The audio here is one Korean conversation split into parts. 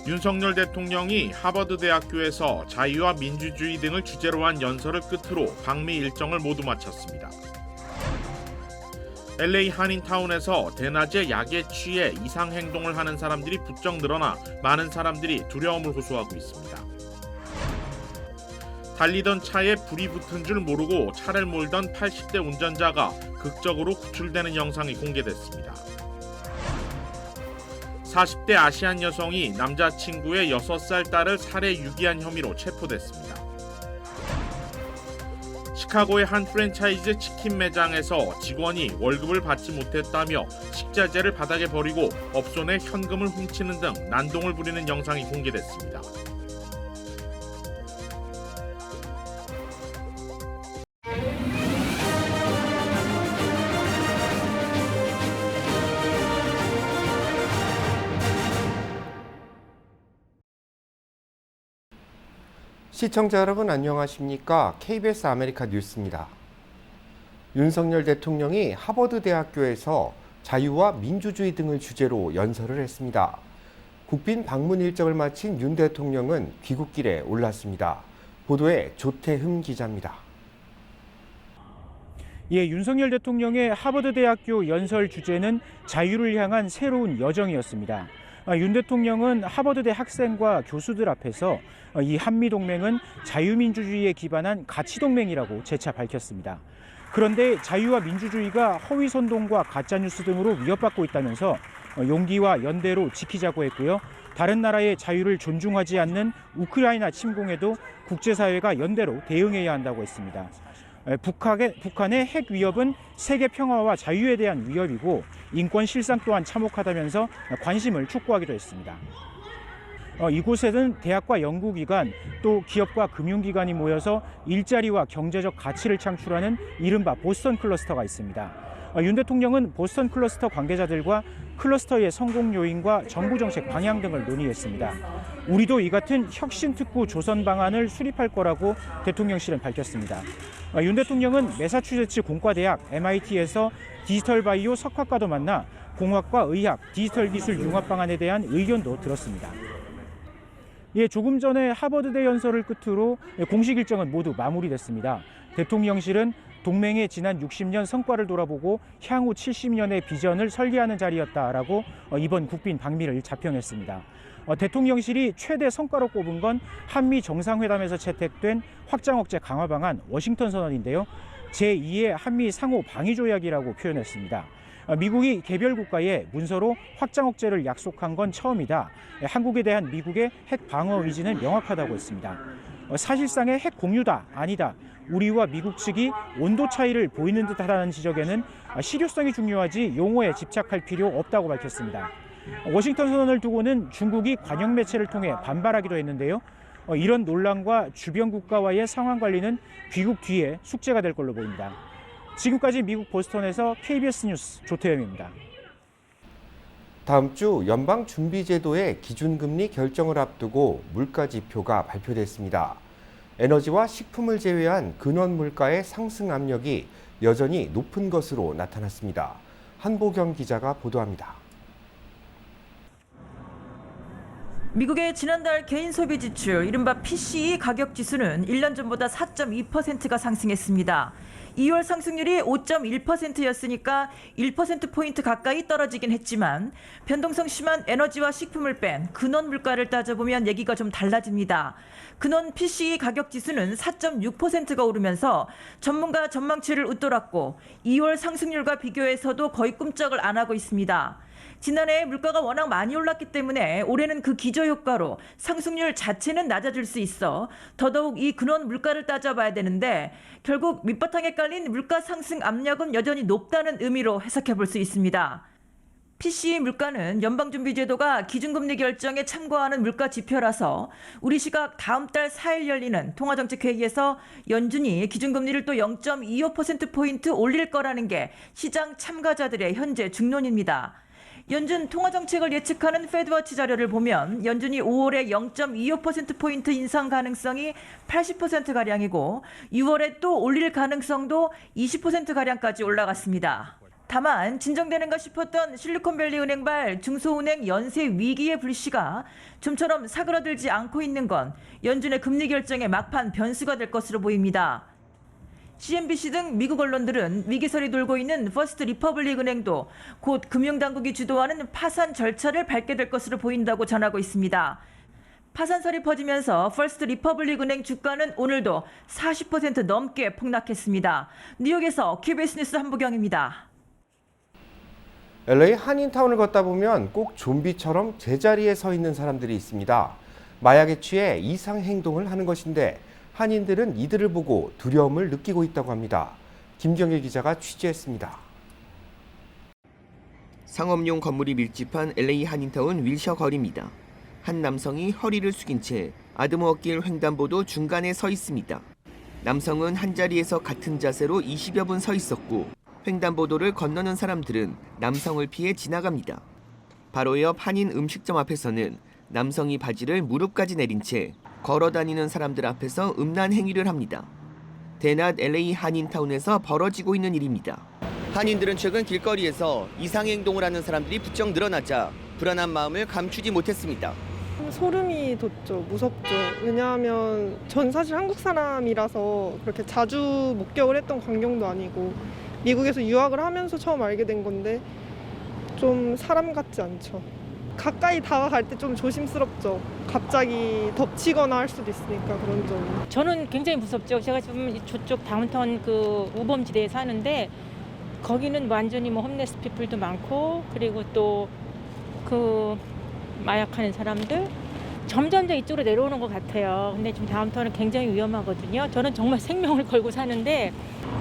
윤석열 대통령이 하버드 대학교에서 자유와 민주주의 등을 주제로 한 연설을 끝으로 방미 일정을 모두 마쳤습니다. LA 한인타운에서 대낮에 약에 취해 이상 행동을 하는 사람들이 부쩍 늘어나 많은 사람들이 두려움을 호소하고 있습니다. 달리던 차에 불이 붙은 줄 모르고 차를 몰던 80대 운전자가 극적으로 구출되는 영상이 공개됐습니다. 40대 아시안 여성이 남자친구의 6살 딸을 살해 유기한 혐의로 체포됐습니다. 시카고의 한 프랜차이즈 치킨 매장에서 직원이 월급을 받지 못했다며 식자재를 바닥에 버리고 업소 내 현금을 훔치는 등 난동을 부리는 영상이 공개됐습니다. 시청자 여러분 안녕하십니까? KBS 아메리카 뉴스입니다. 윤석열 대통령이 하버드 대학교에서 자유와 민주주의 등을 주제로 연설을 했습니다. 국빈 방문 일정을 마친 윤 대통령은 귀국길에 올랐습니다. 보도에 조태흠 기자입니다. 예, 윤석열 대통령의 하버드 대학교 연설 주제는 자유를 향한 새로운 여정이었습니다. 윤 대통령은 하버드대 학생과 교수들 앞에서 이 한미동맹은 자유민주주의에 기반한 가치동맹이라고 재차 밝혔습니다. 그런데 자유와 민주주의가 허위선동과 가짜뉴스 등으로 위협받고 있다면서 용기와 연대로 지키자고 했고요. 다른 나라의 자유를 존중하지 않는 우크라이나 침공에도 국제사회가 연대로 대응해야 한다고 했습니다. 북한의 핵 위협은 세계 평화와 자유에 대한 위협이고 인권 실상 또한 참혹하다면서 관심을 촉구하기도 했습니다. 이곳에는 대학과 연구기관 또 기업과 금융기관이 모여서 일자리와 경제적 가치를 창출하는 이른바 보스턴 클러스터가 있습니다. 윤 대통령은 보스턴 클러스터 관계자들과 클러스터의 성공 요인과 정부 정책 방향 등을 논의했습니다. 우리도 이 같은 혁신특구 조선 방안을 수립할 거라고 대통령실은 밝혔습니다. 윤 대통령은 매사추세츠 공과대학 MIT에서 디지털 바이오 석학과도 만나 공학과 의학, 디지털 기술 융합 방안에 대한 의견도 들었습니다. 예, 조금 전에 하버드대 연설을 끝으로 공식 일정은 모두 마무리됐습니다. 대통령실은 동맹의 지난 60년 성과를 돌아보고 향후 70년의 비전을 설계하는 자리였다라고 이번 국빈 방미를 자평했습니다. 대통령실이 최대 성과로 꼽은 건 한미 정상회담에서 채택된 확장 억제 강화 방안 워싱턴 선언인데요. 제2의 한미 상호 방위 조약이라고 표현했습니다. 미국이 개별 국가에 문서로 확장 억제를 약속한 건 처음이다. 한국에 대한 미국의 핵 방어 의지는 명확하다고 했습니다. 사실상의 핵 공유다, 아니다. 우리와 미국 측이 온도 차이를 보이는 듯하다는 지적에는 실효성이 중요하지 용어에 집착할 필요 없다고 밝혔습니다. 워싱턴 선언을 두고는 중국이 관영 매체를 통해 반발하기도 했는데요. 이런 논란과 주변 국가와의 상황 관리는 귀국 뒤에 숙제가 될 걸로 보입니다. 지금까지 미국 보스턴에서 KBS 뉴스 조태영입니다. 다음 주 연방준비제도의 기준금리 결정을 앞두고 물가지표가 발표됐습니다. 에너지와 식품을 제외한 근원 물가의 상승 압력이 여전히 높은 것으로 나타났습니다. 한보경 기자가 보도합니다. 미국의 지난달 개인 소비 지출, 이른바 PCE 가격 지수는 1년 전보다 4.2%가 상승했습니다. 2월 상승률이 5.1%였으니까 1%포인트 가까이 떨어지긴 했지만 변동성 심한 에너지와 식품을 뺀 근원 물가를 따져보면 얘기가 좀 달라집니다. 근원 PCE 가격 지수는 4.6%가 오르면서 전문가 전망치를 웃돌았고 2월 상승률과 비교해서도 거의 꿈쩍을 안 하고 있습니다. 지난해 물가가 워낙 많이 올랐기 때문에 올해는 그 기저효과로 상승률 자체는 낮아질 수 있어 더더욱 이 근원 물가를 따져봐야 되는데 결국 밑바탕에 깔린 물가 상승 압력은 여전히 높다는 의미로 해석해 볼 수 있습니다. PCE 물가는 연방준비제도가 기준금리 결정에 참고하는 물가 지표라서 우리 시각 다음 달 4일 열리는 통화정책회의에서 연준이 기준금리를 또 0.25%포인트 올릴 거라는 게 시장 참가자들의 현재 중론입니다. 연준 통화정책을 예측하는 페드워치 자료를 보면 연준이 5월에 0.25%포인트 인상 가능성이 80%가량이고 6월에 또 올릴 가능성도 20%가량까지 올라갔습니다. 다만 진정되는가 싶었던 실리콘밸리 은행발 중소은행 연쇄 위기의 불씨가 좀처럼 사그라들지 않고 있는 건 연준의 금리 결정의 막판 변수가 될 것으로 보입니다. CNBC 등 미국 언론들은 위기설이 돌고 있는 퍼스트 리퍼블릭 은행도 곧 금융당국이 주도하는 파산 절차를 밟게 될 것으로 보인다고 전하고 있습니다. 파산설이 퍼지면서 퍼스트 리퍼블릭 은행 주가는 오늘도 40% 넘게 폭락했습니다. 뉴욕에서 KBS 뉴스 한부경입니다. LA 한인타운을 걷다 보면 꼭 좀비처럼 제자리에 서 있는 사람들이 있습니다. 마약에 취해 이상 행동을 하는 것인데 한인들은 이들을 보고 두려움을 느끼고 있다고 합니다. 김경일 기자가 취재했습니다. 상업용 건물이 밀집한 LA 한인타운 윌셔 거리입니다. 한 남성이 허리를 숙인 채 아드모어길 횡단보도 중간에 서 있습니다. 남성은 한 자리에서 같은 자세로 20여 분 서 있었고 횡단보도를 건너는 사람들은 남성을 피해 지나갑니다. 바로 옆 한인 음식점 앞에서는 남성이 바지를 무릎까지 내린 채 걸어다니는 사람들 앞에서 음란 행위를 합니다. 대낮 LA 한인타운에서 벌어지고 있는 일입니다. 한인들은 최근 길거리에서 이상행동을 하는 사람들이 부쩍 늘어나자 불안한 마음을 감추지 못했습니다. 소름이 돋죠. 무섭죠. 왜냐하면 전 사실 한국 사람이라서 그렇게 자주 목격을 했던 광경도 아니고 미국에서 유학을 하면서 처음 알게 된 건데 좀 사람 같지 않죠. 가까이 다가갈 때 좀 조심스럽죠. 갑자기 덮치거나 할 수도 있으니까 그런 점. 저는 굉장히 무섭죠. 제가 지금 저쪽 다운타운 그 우범지대에 사는데 거기는 완전히 뭐 홈레스 피플도 많고 그리고 또 그 마약하는 사람들 점점 더 이쪽으로 내려오는 것 같아요. 근데 지금 다운타운은 굉장히 위험하거든요. 저는 정말 생명을 걸고 사는데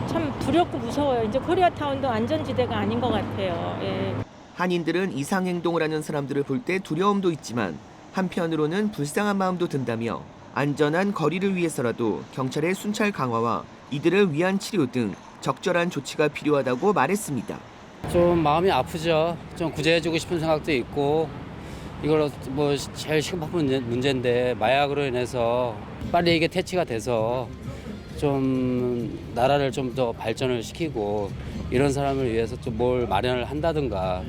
참 두렵고 무서워요. 이제 코리아타운도 안전지대가 아닌 것 같아요. 예. 한인들은 이상행동을 하는 사람들을 볼 때 두려움도 있지만 한편으로는 불쌍한 마음도 든다며 안전한 거리를 위해서라도 경찰의 순찰 강화와 이들을 위한 치료 등 적절한 조치가 필요하다고 말했습니다. 좀 마음이 아프죠. 좀 구제해주고 싶은 생각도 있고 이걸 뭐 제일 심각한 문제인데 마약으로 인해서 빨리 이게 퇴치가 돼서 좀 나라를 좀 더 발전을 시키고 이런 사람을 위해서 좀 뭘 마련을 한다든가.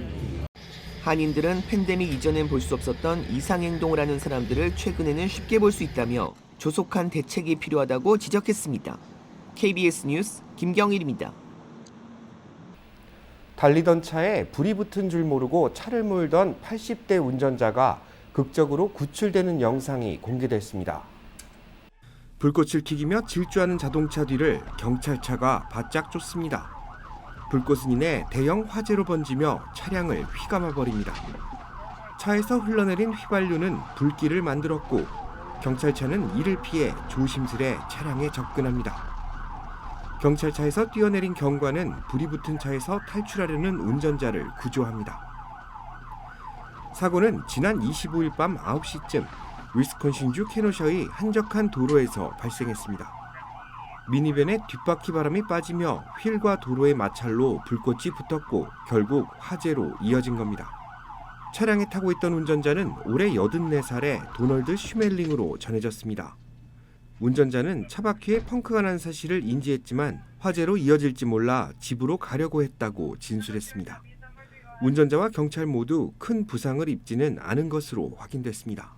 한인들은 팬데믹 이전엔 볼 수 없었던 이상행동을 하는 사람들을 최근에는 쉽게 볼 수 있다며 조속한 대책이 필요하다고 지적했습니다. KBS 뉴스 김경일입니다. 달리던 차에 불이 붙은 줄 모르고 차를 몰던 80대 운전자가 극적으로 구출되는 영상이 공개됐습니다. 불꽃을 튀기며 질주하는 자동차 뒤를 경찰차가 바짝 쫓습니다. 불꽃은 이내 대형 화재로 번지며 차량을 휘감아버립니다. 차에서 흘러내린 휘발유는 불길을 만들었고 경찰차는 이를 피해 조심스레 차량에 접근합니다. 경찰차에서 뛰어내린 경관은 불이 붙은 차에서 탈출하려는 운전자를 구조합니다. 사고는 지난 25일 밤 9시쯤 위스콘신주 케노셔의 한적한 도로에서 발생했습니다. 미니밴의 뒷바퀴 바람이 빠지며 휠과 도로의 마찰로 불꽃이 붙었고 결국 화재로 이어진 겁니다. 차량에 타고 있던 운전자는 올해 84살의 도널드 슈멜링으로 전해졌습니다. 운전자는 차바퀴에 펑크가 난 사실을 인지했지만 화재로 이어질지 몰라 집으로 가려고 했다고 진술했습니다. 운전자와 경찰 모두 큰 부상을 입지는 않은 것으로 확인됐습니다.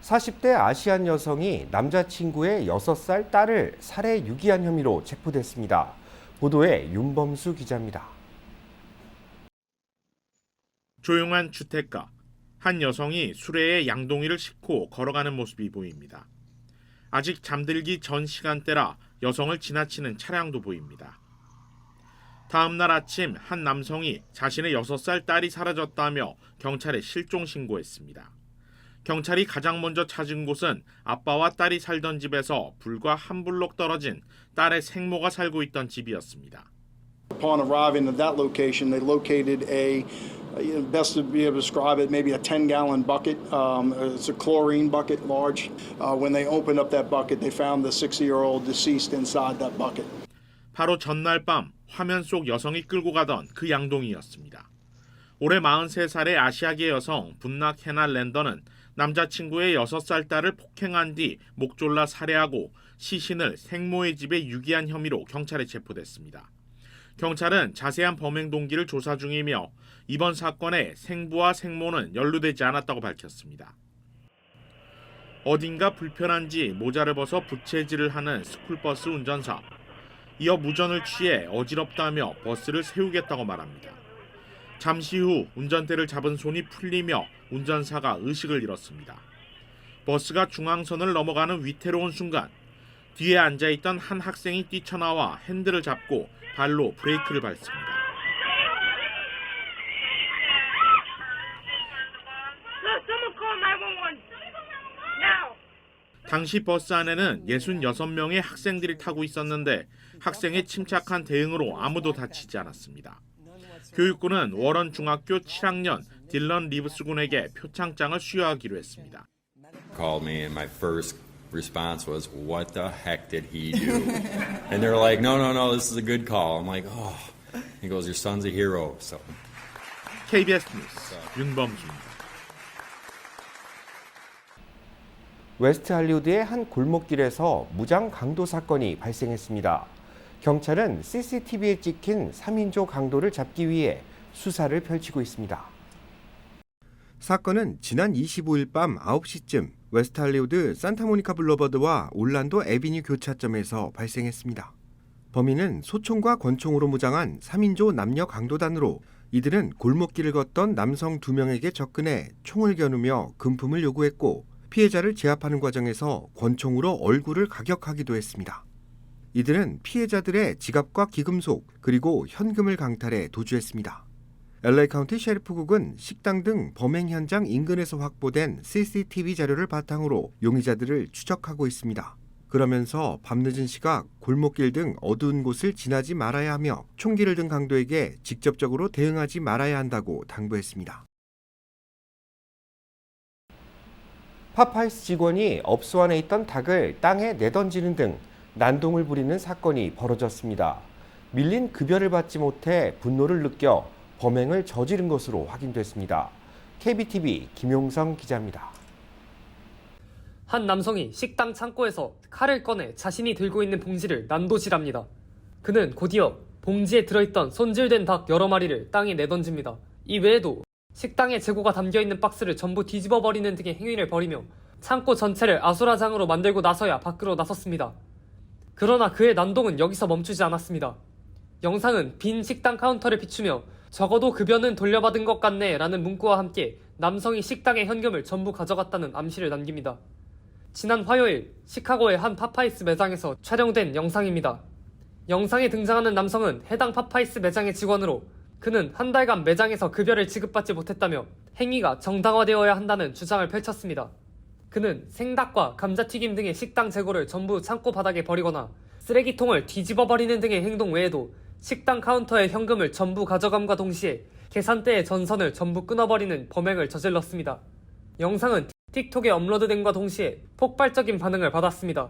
40대 아시안 여성이 남자친구의 6살 딸을 살해 유기한 혐의로 체포됐습니다. 보도에 윤범수 기자입니다. 조용한 주택가. 한 여성이 수레에 양동이를 싣고 걸어가는 모습이 보입니다. 아직 잠들기 전 시간대라 여성을 지나치는 차량도 보입니다. 다음 날 아침 한 남성이 자신의 6살 딸이 사라졌다며 경찰에 실종 신고했습니다. 경찰이 가장 먼저 찾은 곳은 아빠와 딸이 살던 집에서 불과 한 블록 떨어진 딸의 생모가 살고 있던 집이었습니다. Upon arriving at that location, they located best to be able to describe it, maybe a 10-gallon bucket. It's a chlorine bucket, large. When they opened up that bucket, they found the 60-year-old deceased inside that bucket. 바로 전날 밤 화면 속 여성이 끌고 가던 그 양동이였습니다. 올해 43살의 아시아계 여성 분락 헤나 랜더는 남자친구의 6살 딸을 폭행한 뒤 목 졸라 살해하고 시신을 생모의 집에 유기한 혐의로 경찰에 체포됐습니다. 경찰은 자세한 범행 동기를 조사 중이며 이번 사건에 생부와 생모는 연루되지 않았다고 밝혔습니다. 어딘가 불편한지 모자를 벗어 부채질을 하는 스쿨버스 운전사. 이어 무전을 취해 어지럽다며 버스를 세우겠다고 말합니다. 잠시 후 운전대를 잡은 손이 풀리며 운전사가 의식을 잃었습니다. 버스가 중앙선을 넘어가는 위태로운 순간 뒤에 앉아있던 한 학생이 뛰쳐나와 핸들을 잡고 발로 브레이크를 밟습니다. 당시 버스 안에는 66명의 학생들이 타고 있었는데 학생의 침착한 대응으로 아무도 다치지 않았습니다. 교육부는 워런 중학교 7학년 딜런 리브스 군에게 표창장을 수여하기로 했습니다. Called me and my first response was, "What the heck did he do?" And they're like, "No, this is a good call." I'm like, "Oh." He goes, "Your son's a hero." So. KBS 뉴스 윤범수입니다. 웨스트 할리우드의 한 골목길에서 무장 강도 사건이 발생했습니다. 경찰은 CCTV에 찍힌 3인조 강도를 잡기 위해 수사를 펼치고 있습니다. 사건은 지난 25일 밤 9시쯤 웨스트 할리우드 산타모니카 블러버드와 올란도 애비뉴 교차점에서 발생했습니다. 범인은 소총과 권총으로 무장한 3인조 남녀 강도단으로 이들은 골목길을 걷던 남성 2명에게 접근해 총을 겨누며 금품을 요구했고 피해자를 제압하는 과정에서 권총으로 얼굴을 가격하기도 했습니다. 이들은 피해자들의 지갑과 귀금속 그리고 현금을 강탈해 도주했습니다. LA 카운티 셰리프국은 식당 등 범행 현장 인근에서 확보된 CCTV 자료를 바탕으로 용의자들을 추적하고 있습니다. 그러면서 밤늦은 시각 골목길 등 어두운 곳을 지나지 말아야 하며 총기를 든 강도에게 직접적으로 대응하지 말아야 한다고 당부했습니다. 파파이스 직원이 업소 안에 있던 닭을 땅에 내던지는 등 난동을 부리는 사건이 벌어졌습니다. 밀린 급여를 받지 못해 분노를 느껴 범행을 저지른 것으로 확인됐습니다. KBTV 김용성 기자입니다. 한 남성이 식당 창고에서 칼을 꺼내 자신이 들고 있는 봉지를 난도질합니다. 그는 곧이어 봉지에 들어있던 손질된 닭 여러 마리를 땅에 내던집니다. 이 외에도 식당에 재고가 담겨있는 박스를 전부 뒤집어버리는 등의 행위를 벌이며 창고 전체를 아수라장으로 만들고 나서야 밖으로 나섰습니다. 그러나 그의 난동은 여기서 멈추지 않았습니다. 영상은 빈 식당 카운터를 비추며 적어도 급여는 돌려받은 것 같네 라는 문구와 함께 남성이 식당의 현금을 전부 가져갔다는 암시를 남깁니다. 지난 화요일 시카고의 한 파파이스 매장에서 촬영된 영상입니다. 영상에 등장하는 남성은 해당 파파이스 매장의 직원으로 그는 한 달간 매장에서 급여를 지급받지 못했다며 행위가 정당화되어야 한다는 주장을 펼쳤습니다. 그는 생닭과 감자튀김 등의 식당 재고를 전부 창고 바닥에 버리거나 쓰레기통을 뒤집어버리는 등의 행동 외에도 식당 카운터의 현금을 전부 가져감과 동시에 계산대의 전선을 전부 끊어버리는 범행을 저질렀습니다. 영상은 틱톡에 업로드된과 동시에 폭발적인 반응을 받았습니다.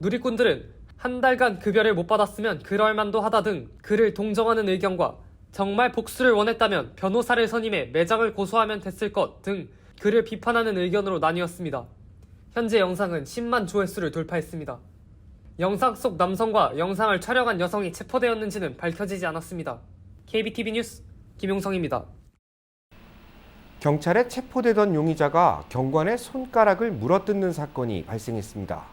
누리꾼들은 한 달간 급여를 못 받았으면 그럴만도 하다 등 그를 동정하는 의견과 정말 복수를 원했다면 변호사를 선임해 매장을 고소하면 됐을 것 등 그를 비판하는 의견으로 나뉘었습니다. 현재 영상은 10만 조회수를 돌파했습니다. 영상 속 남성과 영상을 촬영한 여성이 체포되었는지는 밝혀지지 않았습니다. KBTV 뉴스 김용성입니다. 경찰에 체포되던 용의자가 경관의 손가락을 물어뜯는 사건이 발생했습니다.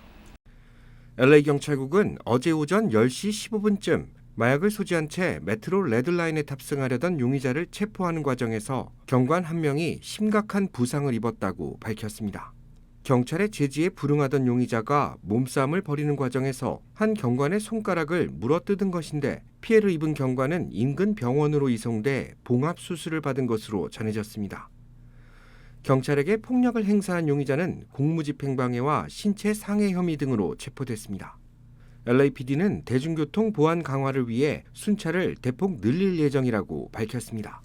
LA 경찰국은 어제 오전 10시 15분쯤 마약을 소지한 채 메트로 레드라인에 탑승하려던 용의자를 체포하는 과정에서 경관 한 명이 심각한 부상을 입었다고 밝혔습니다. 경찰의 제지에 불응하던 용의자가 몸싸움을 벌이는 과정에서 한 경관의 손가락을 물어뜯은 것인데 피해를 입은 경관은 인근 병원으로 이송돼 봉합 수술을 받은 것으로 전해졌습니다. 경찰에게 폭력을 행사한 용의자는 공무집행방해와 신체 상해 혐의 등으로 체포됐습니다. LAPD는 대중교통 보안 강화를 위해 순찰을 대폭 늘릴 예정이라고 밝혔습니다.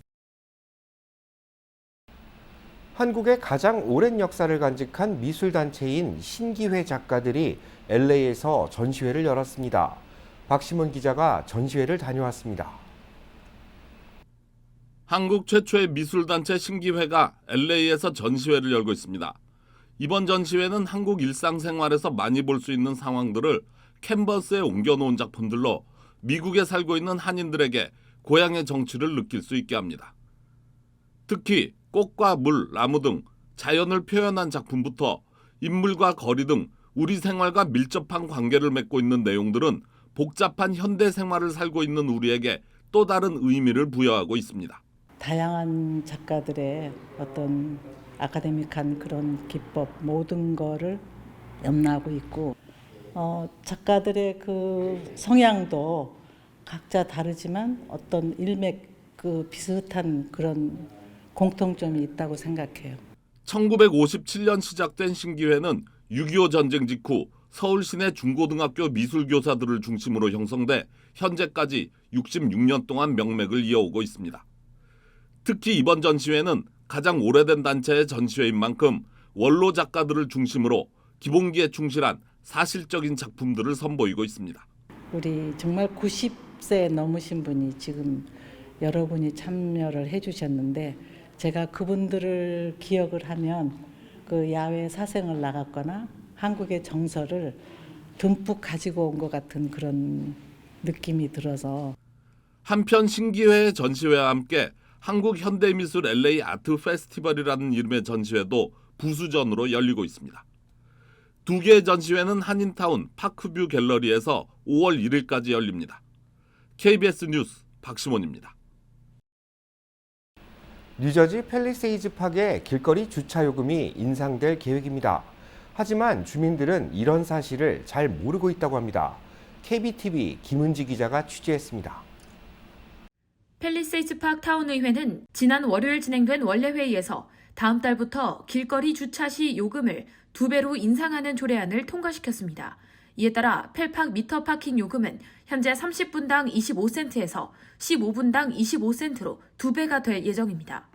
한국의 가장 오랜 역사를 간직한 미술단체인 신기회 작가들이 LA에서 전시회를 열었습니다. 박시몬 기자가 전시회를 다녀왔습니다. 한국 최초의 미술단체 신기회가 LA에서 전시회를 열고 있습니다. 이번 전시회는 한국 일상생활에서 많이 볼 수 있는 상황들을 캔버스에 옮겨놓은 작품들로 미국에 살고 있는 한인들에게 고향의 정취를 느낄 수 있게 합니다. 특히 꽃과 물, 나무 등 자연을 표현한 작품부터 인물과 거리 등 우리 생활과 밀접한 관계를 맺고 있는 내용들은 복잡한 현대 생활을 살고 있는 우리에게 또 다른 의미를 부여하고 있습니다. 다양한 작가들의 어떤 아카데믹한 그런 기법 모든 거를 염나하고 있고 작가들의 그 성향도 각자 다르지만 어떤 일맥 그 비슷한 그런 공통점이 있다고 생각해요. 1957년 시작된 신기회는 6.25 전쟁 직후 서울 시내 중고등학교 미술교사들을 중심으로 형성돼 현재까지 66년 동안 명맥을 이어오고 있습니다. 특히 이번 전시회는 가장 오래된 단체의 전시회인 만큼 원로 작가들을 중심으로 기본기에 충실한 사실적인 작품들을 선보이고 있습니다. 우리 정말 90세 넘으신 분이 지금 여러분이 참여를 해주셨는데 제가 그분들을 기억을 하면 그 야외 사생을 나갔거나 한국의 정서를 듬뿍 가지고 온 것 같은 그런 느낌이 들어서 한편 신기회의 전시회와 함께 한국현대미술 LA 아트 페스티벌이라는 이름의 전시회도 부수전으로 열리고 있습니다. 두 개의 전시회는 한인타운 파크뷰 갤러리에서 5월 1일까지 열립니다. KBS 뉴스 박시몬입니다. 뉴저지 팰리세이즈 팍의 길거리 주차 요금이 인상될 계획입니다. 하지만 주민들은 이런 사실을 잘 모르고 있다고 합니다. KBTV 김은지 기자가 취재했습니다. 팰리세이즈 팍 타운의회는 지난 월요일 진행된 원래회의에서 다음 달부터 길거리 주차 시 요금을 2배로 인상하는 조례안을 통과시켰습니다. 이에 따라 펠팍 미터 파킹 요금은 현재 30분당 25센트에서 15분당 25센트로 2배가 될 예정입니다.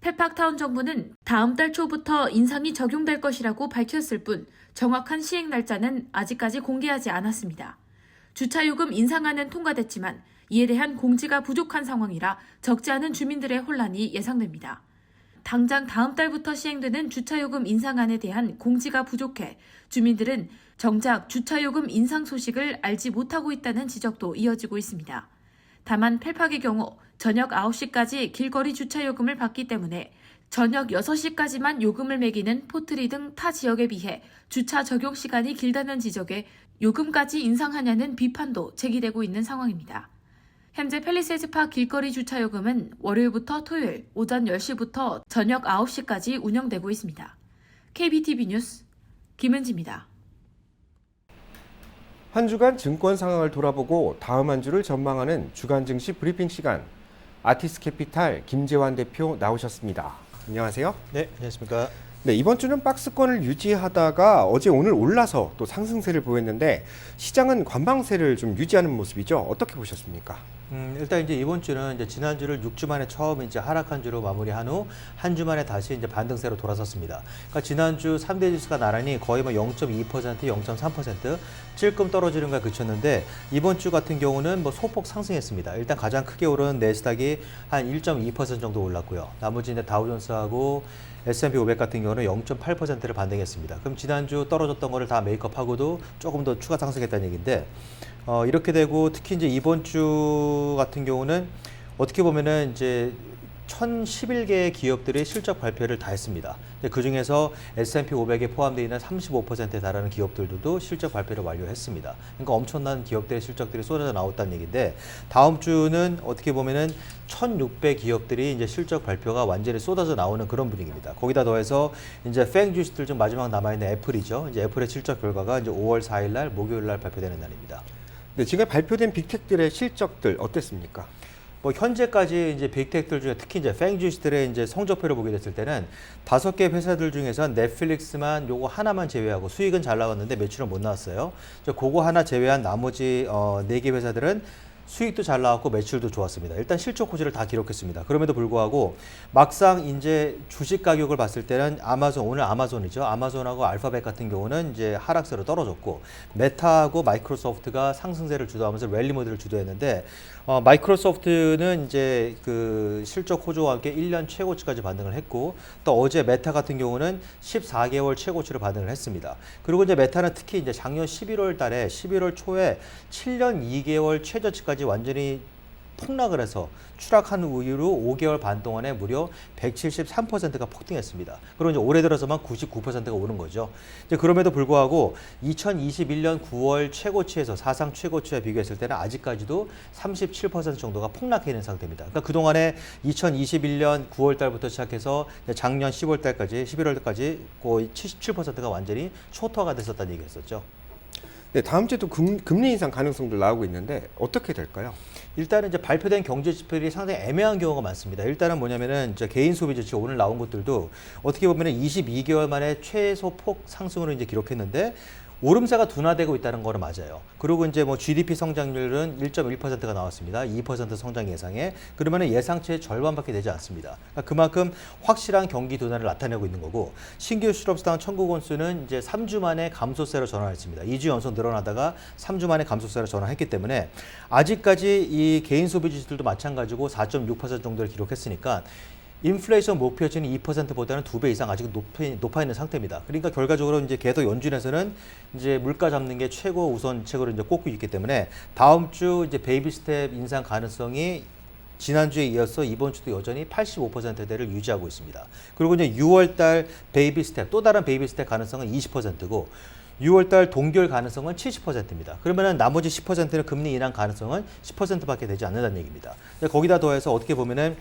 펠팍타운 정부는 다음 달 초부터 인상이 적용될 것이라고 밝혔을 뿐 정확한 시행 날짜는 아직까지 공개하지 않았습니다. 주차요금 인상안은 통과됐지만 이에 대한 공지가 부족한 상황이라 적지 않은 주민들의 혼란이 예상됩니다. 당장 다음 달부터 시행되는 주차요금 인상안에 대한 공지가 부족해 주민들은 정작 주차요금 인상 소식을 알지 못하고 있다는 지적도 이어지고 있습니다. 다만 펠팍의 경우 저녁 9시까지 길거리 주차요금을 받기 때문에 저녁 6시까지만 요금을 매기는 포트리 등 타 지역에 비해 주차 적용 시간이 길다는 지적에 요금까지 인상하냐는 비판도 제기되고 있는 상황입니다. 현재 팰리세이즈 팍 길거리 주차요금은 월요일부터 토요일 오전 10시부터 저녁 9시까지 운영되고 있습니다. KBTV 뉴스 김은지입니다. 한 주간 증권 상황을 돌아보고 다음 한 주를 전망하는 주간 증시 브리핑 시간. 아티스 캐피탈 김재환 대표 나오셨습니다. 안녕하세요. 네, 안녕하십니까. 네, 이번 주는 박스권을 유지하다가 어제 오늘 올라서 또 상승세를 보였는데 시장은 관망세를 좀 유지하는 모습이죠. 어떻게 보셨습니까? 일단 이제 이번 주는 이제 지난주를 6주 만에 처음 이제 하락한 주로 마무리한 후 한 주 만에 다시 이제 반등세로 돌아섰습니다. 그러니까 지난주 3대 지수가 나란히 거의 뭐 0.2%, 0.3% 찔끔 떨어지는 거에 그쳤는데 이번 주 같은 경우는 뭐 소폭 상승했습니다. 일단 가장 크게 오른 내스닥이 한 1.2% 정도 올랐고요. 나머지 이제 다우존스하고 S&P 500 같은 경우는 0.8%를 반등했습니다. 그럼 지난주 떨어졌던 거를 다 메이크업하고도 조금 더 추가 상승했다는 얘기인데 이렇게 되고 특히 이제 이번 주 같은 경우는 어떻게 보면은 이제 1,011개의 기업들이 실적 발표를 다 했습니다. 그 중에서 S&P 500에 포함되어 있는 35%에 달하는 기업들도 실적 발표를 완료했습니다. 그러니까 엄청난 기업들의 실적들이 쏟아져 나왔다는 얘기인데 다음 주는 어떻게 보면은 1,600 기업들이 이제 실적 발표가 완전히 쏟아져 나오는 그런 분위기입니다. 거기다 더해서 이제 팽 주식들 중 마지막 남아있는 애플이죠. 이제 애플의 실적 결과가 이제 5월 4일 날 목요일 날 발표되는 날입니다. 네, 지금 발표된 빅텍들의 실적들 어땠습니까? 뭐 현재까지 이제 빅텍들 중에 특히 이제 팽 주식들의 이제 성적표를 보게 됐을 때는 5개 회사들 중에서 넷플릭스만 요거 하나만 제외하고 수익은 잘 나왔는데 매출은 못 나왔어요. 그거 하나 제외한 나머지 4개 회사들은 수익도 잘 나왔고 매출도 좋았습니다. 일단 실적 호재를 다 기록했습니다. 그럼에도 불구하고 막상 이제 주식 가격을 봤을 때는 오늘 아마존이죠. 아마존하고 알파벳 같은 경우는 이제 하락세로 떨어졌고, 메타하고 마이크로소프트가 상승세를 주도하면서 랠리 모드를 주도했는데, 마이크로소프트는 이제 그 실적 호조와 함께 1년 최고치까지 반등을 했고, 또 어제 메타 같은 경우는 14개월 최고치로 반등을 했습니다. 그리고 이제 메타는 특히 이제 작년 11월 달에 11월 초에 7년 2개월 최저치까지 완전히 폭락을 해서 추락한 이후로 5개월 반 동안에 무려 173%가 폭등했습니다. 그리고 이제 올해 들어서만 99%가 오른 거죠. 이제 그럼에도 불구하고 2021년 9월 최고치에서 사상 최고치와 비교했을 때는 아직까지도 37% 정도가 폭락해 있는 상태입니다. 그러니까 그동안에 2021년 9월 달부터 시작해서 작년 10월 달까지, 11월 달까지 거의 77%가 완전히 초토화가 됐었다는 얘기였었죠. 네, 다음 주에도 금리 인상 가능성도 나오고 있는데 어떻게 될까요? 일단은 이제 발표된 경제 지표들이 상당히 애매한 경우가 많습니다. 일단은 뭐냐면은 이제 개인 소비 지수 오늘 나온 것들도 어떻게 보면은 22개월 만에 최소 폭 상승으로 이제 기록했는데, 오름세가 둔화되고 있다는 거는 맞아요. 그리고 이제 뭐 GDP 성장률은 1.1%가 나왔습니다. 2% 성장 예상에. 그러면은 예상치의 절반밖에 되지 않습니다. 그러니까 그만큼 확실한 경기 둔화를 나타내고 있는 거고, 신규 실업수당 청구 건수는 이제 3주 만에 감소세로 전환했습니다. 2주 연속 늘어나다가 3주 만에 감소세로 전환했기 때문에 아직까지 이 개인 소비 지수들도 마찬가지고 4.6% 정도를 기록했으니까 인플레이션 목표치는 2%보다는 2배 이상 아직 높아 있는 상태입니다. 그러니까 결과적으로 이제 계속 연준에서는 이제 물가 잡는 게 최고 우선책으로 이제 꼽고 있기 때문에 다음 주 이제 베이비 스텝 인상 가능성이 지난주에 이어서 이번 주도 여전히 85%대를 유지하고 있습니다. 그리고 이제 6월 달 베이비 스텝, 또 다른 베이비 스텝 가능성은 20%고, 6월 달 동결 가능성은 70%입니다. 그러면은 나머지 10%는 금리 인하 가능성은 10%밖에 되지 않는다는 얘기입니다. 거기다 더해서 어떻게 보면은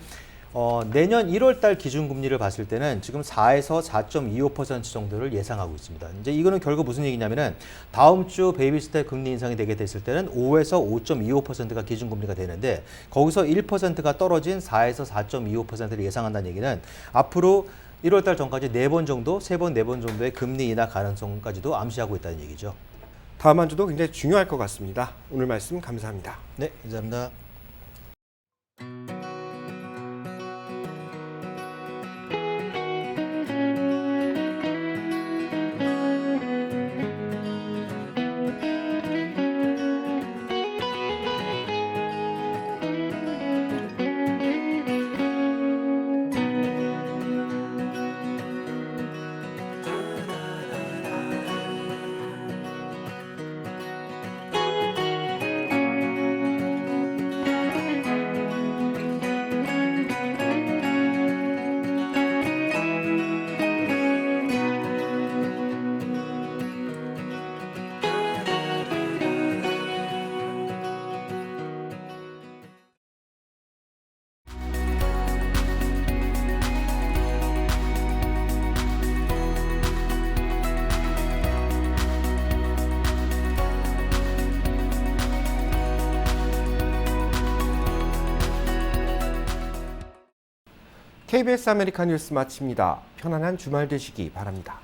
내년 1월 달 기준금리를 봤을 때는 지금 4에서 4.25% 정도를 예상하고 있습니다. 이제 이거는 결국 무슨 얘기냐면은 다음 주 베이비 스텝 금리 인상이 되게 됐을 때는 5에서 5.25%가 기준금리가 되는데, 거기서 1%가 떨어진 4에서 4.25%를 예상한다는 얘기는 앞으로 1월 달 전까지 4번 정도, 3번, 4번 정도의 금리 인하 가능성까지도 암시하고 있다는 얘기죠. 다음 한 주도 굉장히 중요할 것 같습니다. 오늘 말씀 감사합니다. 네, 감사합니다. KBS 아메리카 뉴스 마칩니다. 편안한 주말 되시기 바랍니다.